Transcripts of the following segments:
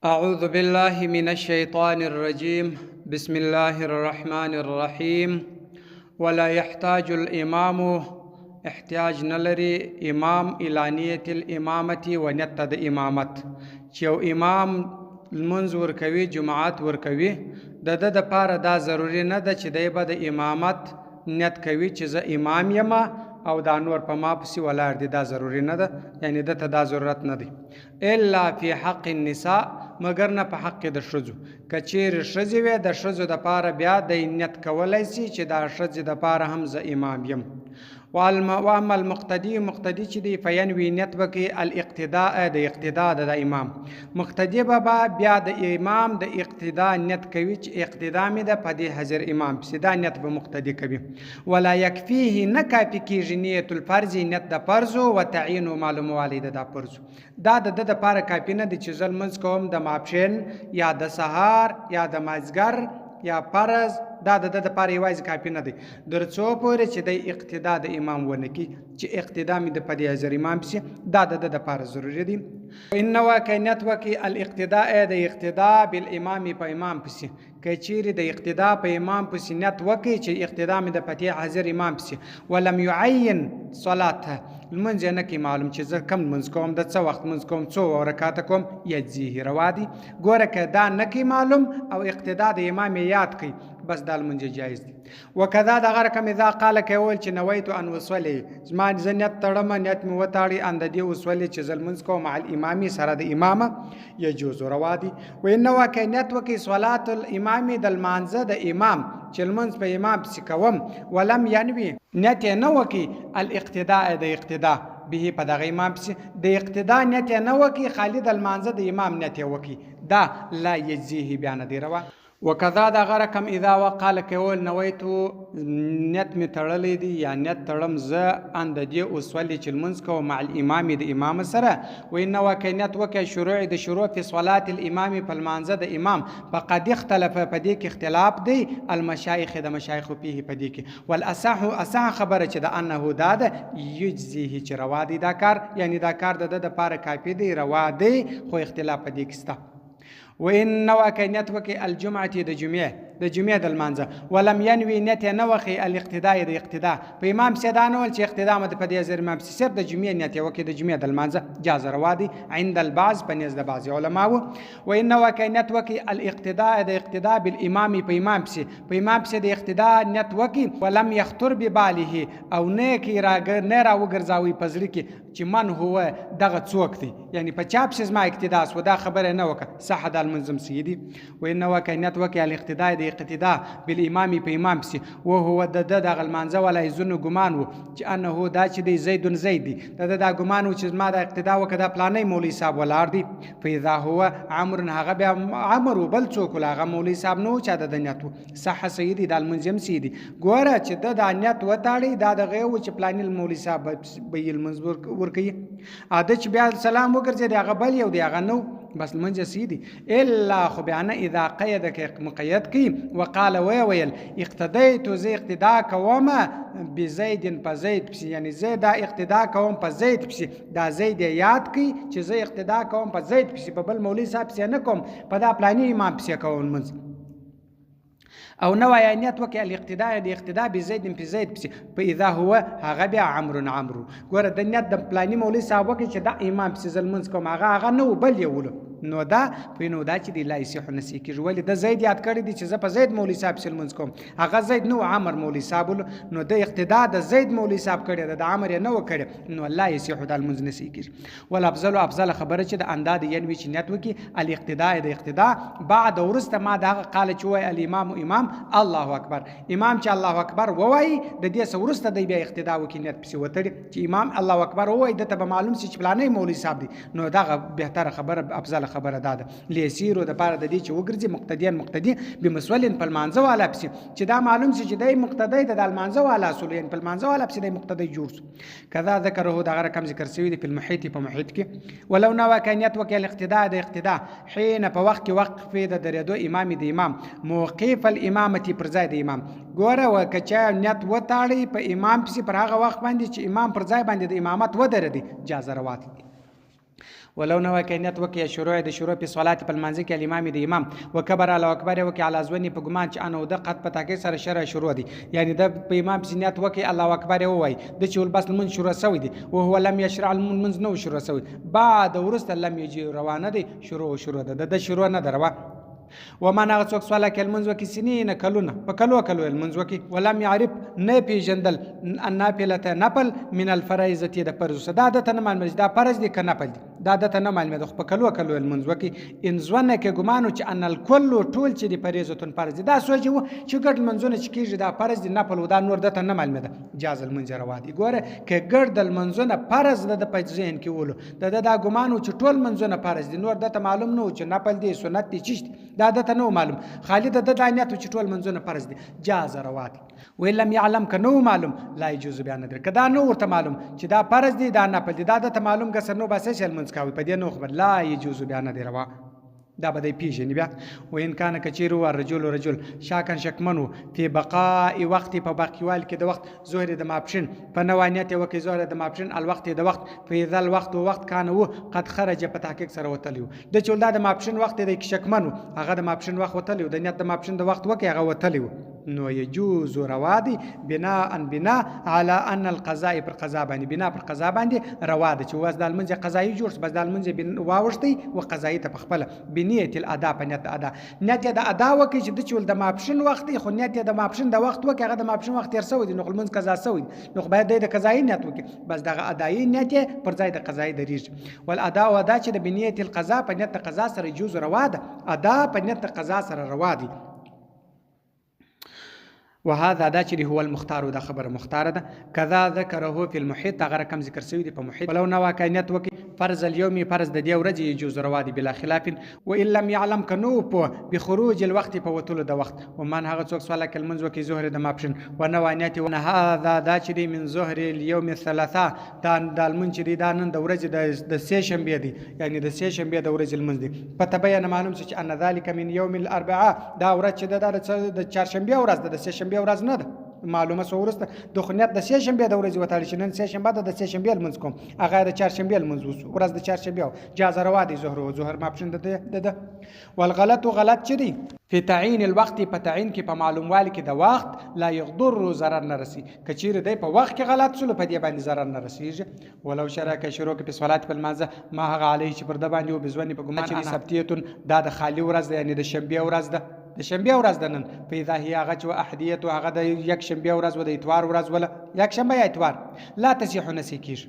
أعوذ بالله من الشيطان الرجيم بسم الله الرحمن الرحيم ولا يحتاج الإمام احتياج نلري إمام إلى نية الإمامة ونيت إمامت چیو امام المنز ورکوي جماعت ورکوي د پاره دا ضروری نه ده چې دی به د امامت نیت کوي چې زه امام یم او دا نور په ما پسې ولاړ دي، دا ضروری نه ده، یعنی دته دا ضرورت نه دی. الا فی حق النساء، مگر نه په حق د ښځو. که چیرې ښځې وې د ښځو دپاره بیا د نیت کولی سي چې دا ښځې دپاره هم زه امام یم. واما المقتدی، مقتدی چې دی فینوي نیت وکړي الاقتداء د اقتداء د امام. مقتدی به بیا د امام د اقتداء نیت کوي چې اقتداء مې ده په دې حاضر امام پسې، دا نیت به مقتدی کوي. ولا یکفیه، نه کافي کېږي نیت الفرض، نیت د فرضو و تعین و معلوموالی د دا فرضو. دا د ده دپاره کافي نه دی چې زه لمونځ کوم د ماپښین یا د سهار یا د مازدیګر یا فرض، دا د ده دپاره یوازې کافي نه دی در څو پورې چې دی اقتدا د امام ونه کړي، چې اقتدا مې د په دې حاضر امام پسې، دا د ده دپاره ضروري دی. ان واقع نیت وکړي الاقتداء د اقتدا بالامام په امام پسې. که چیرې د اقتدا په امام پسې نیت وکړي چې اقتدا مې د په دې حاضر امام پسې، ولم یعین صلاته، لمونځ یې نه کوي معلوم چې زه کم لمونځ کوم، د څه وخت لمونځ کوم، څو رکعاته کوم، یجزیه روا دي. ګوره که دا نه کوي معلوم او اقتدا د امام یاد کوي، بس دا لمونځ جایز دی. وکذا دغه رقم اذا قال که ویل چې نویت ان وصلي، زما زه نیت تړم، نیت مې وتاړي ان د دې وصلي چې زه لمونځ کوم مع الامامي سره د امامه، یجوز روا دي. وانه که نیت وکړي صلات الامام د لمانځه د امام چې لمونځ په امام پسې کوم، ولم ینوي نیت یې نه وکړي الاقتداء د اقتدا به په دغه امام پسې، د اقتدا نیت یې نه وکړي، خالي د لمانځه د امام نیت یې وکړي، دا لا یجزیه بیا نه دی روا. وکذا دغه رقم اذا وقال کول نویتو نیت مې تړلی دی یا نیت تړم زه ان د دې اصولي چې لمونځ کوم مع الامام د امام سره. وانه که نیت وکړي شروع د شروع فی صلات الامام په لمانځه د امام، فقد اختلف، په دې کې اختلاف دی المشایخ د مشایخو فيه په دې کې. والاصح خبره چې د انه دا ده یجزیه چې روا دی دا کار، یعنی دا کار د ده دپاره کافي دی، روا دی، خو اختلاف په دې کې شته. وانه که نیت وکړي الجمعه د جمعې د لمانځه، ولم ینوي نیت یې نه وکړي الاقتداء د اقتدا په امام پسې دا نه ویل چې اقتدا مې په دې حاضر امام پسې، صرف د جمعې نیت یې وکړي د جمعې د لمانځه، جاز روا دي عند البعض، په نزد د بعضې علماو. وانه که نیت وکړي الاقتداء د اقتدا بالامام په امام پسې د اقتدا نیت وکړي، ولم یخطر بباله، او نه راوګرځاوي په زړه کې چې من هو دغه څوک دی، یعنی په چا پسې زما اقتدا سوه، دا خبره نه وکړه، صح دا المنظم سیدي. وانه که نیت وکړي الاقتداء د اقتداء بالامام په امام پسې، وهو د ده دغه لمانځه ولا یظن ګمان و چې انه دا چې دی زیدون زید دی، د ده دا ګمان و چې زما د اقتدا وکړه دا پلانی مولوي صاحب ولاړ دی. فاذا هو عمر، هغه بیا عمر و بل څوک و، هغه مولوي صاحب نه و چې د ده نیت و، صح سیدي دا المنظم سیدي. ګوره چې ده دا نیت وتاړي، دا دغه و چې پلانی مولوي صاحب به یې لمونځ ورکوي، ده چې بیا سلام وګرځېد هغه بل یو دی، هغه نو بس لمونځ سیدي. الا خو بیا نه اذا قید که مقید کی وقال ویل اقتدیت، زه اقتدا کوم بزید په زید پسې، یعنی زه دا اقتدا کوم په زید پسې، دا زید یاد کی چې زه اقتدا کوم په زید پسې، په بل مولوي صاحب پسې نه کوم، په دا پلانی امام پسې کوم لمونځ. او نو نیت وکړي الاقتداء د اقتداء بزید په زید پسې، په اذا هو هغه بیا عمرو. ګوره د نیت د پلانی مولوي صاحب وکړي چې دا امام پسې زه لمونځ کوم، هغه نه و بل یو نو دا نو دا چې دی لا یصح نسی کېږي، ولې د زید یاد کړی دی چې زه په زید مولوي صاحب پسې لمونځ کوم، هغه زید نو عمر مولوي صاحب، نو د اقتدا د زید مولوي صاحب کړی ده، د عمر یې نه و کړی، نو لا یصح دا لمونځ نسی کېږي. والافضل خبره چې د انداد ینوي چې نیت وکړي الاقتداء د اقتدا بعد وروسته ما دغه قال چې وایي الامام الله اکبر، امام چې الله اکبر ووایي د دې څه وروسته دی بیا اقتدا وکړي، نیت پسې وتړي چې امام الله اکبر ووایي، دته به معلوم شي چې پلانی مولوي صاحب دی، نو دغه بهتره خبره افضل خبره ده لیسیرو د پاره د دې چې وګرځي مقتدی بمسولن په لمانځه والا پسې، چې دا معلوم شي چې دی مقتدی د لمانځه والا اصول، یعنی په لمانځه والا پسې دی مقتدی جوړ شو. کذا ذکره دغه رقم ذکر شوی دی په المحیط، په محیط کې. ولو نو که نیت وکړي الاقتداء د اقتدا حين په وخت کې وقف د درېدو امام د امام، موقف الامامتی پر ځای د امام. ګوره و که چا نیت وتاړي په امام پسې پر هغه وخت باندې چې امام پر ځای باندې د امامت ودرېدي، جاز روات. ولو نو کې نیت وکي شروع د شروع په صلات په منځ کې الامام د امام وکبر الله اکبر وکي علی ازونی په ګمان چې انو د قد پتا کې سره شرع شروع دي یعنی د په امام نیت وکي الله اکبر وای د چې بس من شروع سوی دي او هو لم يشرع المنز نو شروع سوی بعد ورست لم يجي روانه دي شروع ده د شروع نه دروا وما نغسوک سوالا کې المنز وکي سنین کلونه په کلو المنز وکي ولم يعرف نه پیژندل النافله نفل من الفرائضه د فرض صدا د تن معلومه دا فرض دي کنه نفل دي دا د تن معلومه د په کلو المنز وکي ان ځونه کې ګمانو چې ان الکل ټول چې د فرضتون فرض دا سوچ وو چې ګډ منځونه چې کیږي دا فرض دي نفل ودا نور د تن معلومه ده جاز المنز روادي ګوره کې ګډ د منځونه فرض د پځین کې ولو دا ګمانو چې ټول منځونه فرض دي نور د معلوم نه چې نفل دي سنت دي چې دا د نو معلوم خالد د دانیت چې ټول منځونه فرض دي جاز روات ولم يعلم کنو معلوم لا يجوز بیان در کدا نو ورته معلوم چې دا فرض دي دا نه پد دا د معلوم کسر نو باسه شل منځ کاوي په دې نو خبر لا يجوز بیان در روا دا به پیژنې بیا و ان کان کچیرو رجل شاکن شکمنو فی بقاء وقت په باقیوال کې د وخت ظهر د ماپشن په نوانیت وکي ظهر د ماپشن الوقت د وخت فی ذل وقت کان وو قد خرج په تحقیق سره وتلیو د چولدا د ماپشن وخت د شکمنو هغه د ماپشن وخت وتلیو د نیت د ماپشن د وخت وکي هغه وتلیو نو يجوز روادي بناء على ان القضاء پر قضا باندې بنا پر قضا باندې رواد چې واز د المنځ قضایي جوړ بس د المنځ واوښتي او قضایي ته خپل بنیت الادا پنیت ادا نیت د ادا وکي چې د چول د ماپشن وخت خو نیت د ماپشن د وخت وکي هغه د ماپشن وخت تر سوي نو المنځ قضا سوي نو باید د قضایي نیت وکي بس د ادایي نیت پر ځای د قضایي دریږي والادا ودا چې د بنیت القضاء پنیت قضا سره يجوز رواد ادا پنیت قضا سره روادي وهذا دا چې هو المختار دا خبر مختار ده کذا ذکره فی المحیط هغه رقم ذکر شوی دی په محیط ولو نو واقعیت وکي فرض اليوم فرض د دې ورځې يجوز روادي بلا خلاف وان لم يعلم کنو په بخروج الوقت په وتلو د وخت ومن هغه څوک سوال کل منځ وکي ظهر د ماپشن ونوانیت ون هذا دا چې من ظهر اليوم الثلاثه دا د المنځ دی دا نن د ورځې د سه شنبه دی یعنی د سه شنبه د ورځې المنځ دی په تبین معلوم چې ان ذلك من يوم الاربعاء دا ورځ چې د چهارشنبه ورځ د سه شنبه ورځ نه ده معلومه سورسته د خنیت د سه شنبه د ورځې وتاړي چې نن سه شنبه د سه شنبه المنځ کوم هغه د چهارشنبه المنځ وسو ورځ د چهارشنبه جاز روادي ظهر ماپشن د والغلط غلط چي في تعین الوقت په تعین کې په معلوموالي کې د وخت لا يضر ضرر نه رسي کچیر دی په وخت کې غلط سول په دې باندې ضرر نه رسیږي ولو شرک شروع کې په صلات په المنځ ما هغه علیه چې پر د باندې وبزونی په ګمان چې سبتیتون دا د خالی ورځ یعنی د شنبه ورځ ده د شنبه ورځ ده نن په اذا هي هغه چې احدیت هغه د یک شنبه ورځ و د اتوار ورځ ولا یک شنبه یا اتوار لا تصيح نسکیش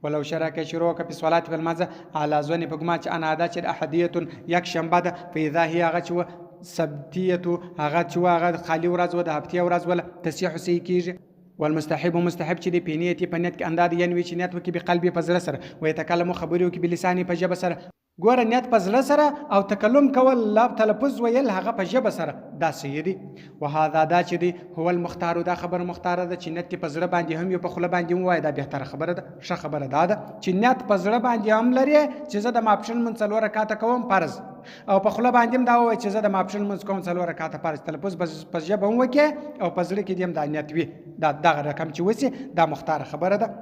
ولو شرک شروع کې په صلات په المنځ على ځونی په ګمان چې انا دا چې احدیت یک شنبه ده په اذا هي هغه چې سبتیتو هغه چې هغه خالی ورځ و د هفته ورځ ولا تصيح سکیش والمستحب مستحب چې د پینیتی په نیت کې انداد ینوي چې نیت وکي په قلبي په زړه سره و يتکلم خبرو کې بلساني په جبه سره ګوره نیت په زړه سره او تکلم کول لا تلفظ ویل هغه په جبه سره دا سیدی وهذا دا چې دی هو المختار دا خبر مختار ده چې نیت په زړه باندې هم یو په خله باندې وای دا به تر خبره ده ښه خبره ده چې نیت په زړه باندې هم لري چې زه د ماپشن من څلور رکعات کوم فرض او په خله باندې دا وای چې زه د ماپشن من کوم څلور رکعات فرض تلفظ په جبه هم وکي او په زړه کې دیم دا نیت وي دا رقم چې وسی دا مختار خبره ده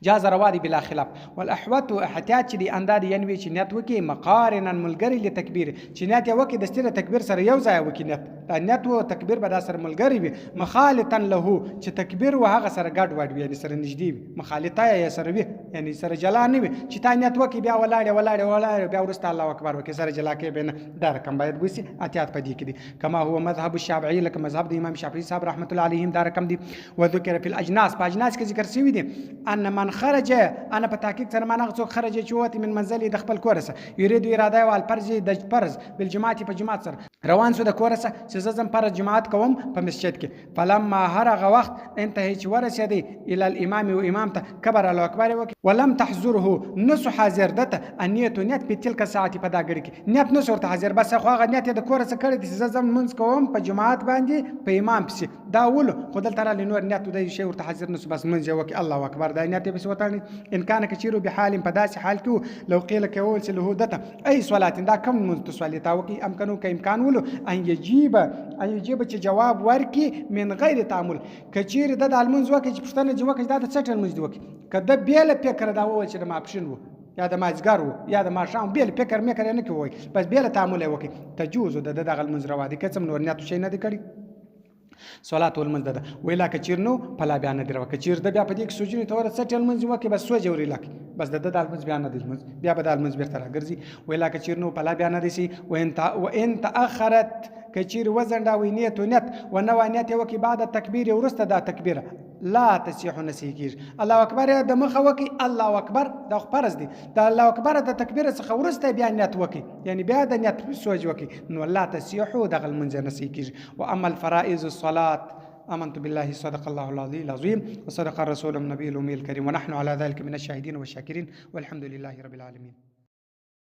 جاز روادي بلا خلاف والاحوت احتیاط دي انداد ینوي چې نیت وکي مقارنا ملګری لتکبیر چې نیت وکي د ستره تکبیر سره یو ځای وکي نیت او تکبیر به د سره ملګری وي مخالطا له چې تکبیر او هغه سره ګډ وډ وي یعنی سره نږدې وي مخالطه یا سره وي یعنی سره جلا نه وي چې تا نیت وکي بیا ولاړ بیا ورسته الله اکبر وکي سره جلا کې بین دا رقم باید وسی احتیاط پدې کې دي کما هو مذهب الشافعي لکه مذهب د امام شافعي صاحب رحمت الله علیهم دا رقم دي وذکر فی الاجناس په اجناس کې ذکر شوی دي ان من خرج انا په تحقیق سره معنی څوک خرج چې وته من منزل د خپل کورسه یرید اراده او الفرض د فرض بالجماعت په جماعت سره روان سو د کورسه چې زم پر جماعت کوم په مسجد کې فلما هرغه وخت انتهي چې ورسېدی الى الامام او امام ته کبر الله اکبر وکي ولم تحضره نس حاضر دته انیت نیت په تلک ساعت په دا غړي کې نیت نس ورته حاضر بس خو هغه نیت د کورسه کړی چې زم منځ کوم په جماعت باندې په امام پسې دا ول خدل تعالی نور نیت د شی ورته حاضر نس بس منځ وکي الله اکبر دا نیت به وتانی ان كان كثير بحال پداس حال کې لو قيل كول له دته اي صلاه دا کم متصلیتا وکي امکانو کې امکان ولو ان يجيب چې جواب ورکي من غیر تعامل کچیر د المنز وکي چې پښتنه جو وکي دا د چټل منز وکي کده بیل فکر دا و چې ما اپشن وو یا د مازدیګر و یا د ماښام بېل فکر مکر یې نه کوي بس بېله تعامل یې وکړي تجوز د دغه لمونځ روا دی که څه نور نیت شی نه دی کړی صلات والمنځ ده ویلا که چیر نو پلا بیا نه دی روا که چیر د بیا په دې کې سوجنې ته ورسټ لمونځ وکړي بس سوج وري لکه بس د لمونځ بیا نه دی لمونځ بیا به د لمونځ بیرته راګرځي ویلا که چیر نو پلا بیا نه دی سي وان تاخرت که چیر وزنډاوي نیت و نیت و نو نیت یې وکړي بعد تکبیر ورسته دا تکبیره لا تصيح نسي کېږي الله اکبر د مخه وکړي الله اکبر دا خو فرض دی د الله اکبر د تکبیر څخه ورسته بیا نیت وکړي یعنی بیا د نیت سوج وکړي نو لا تصيح دغه لمونځ نسي کېږي واما الفرائض الصلاه آمنت بالله صدق الله العلي العظيم وصدق الرسول النبي الأمي الكريم ونحن على ذلك من الشاهدين والشاكرين والحمد لله رب العالمين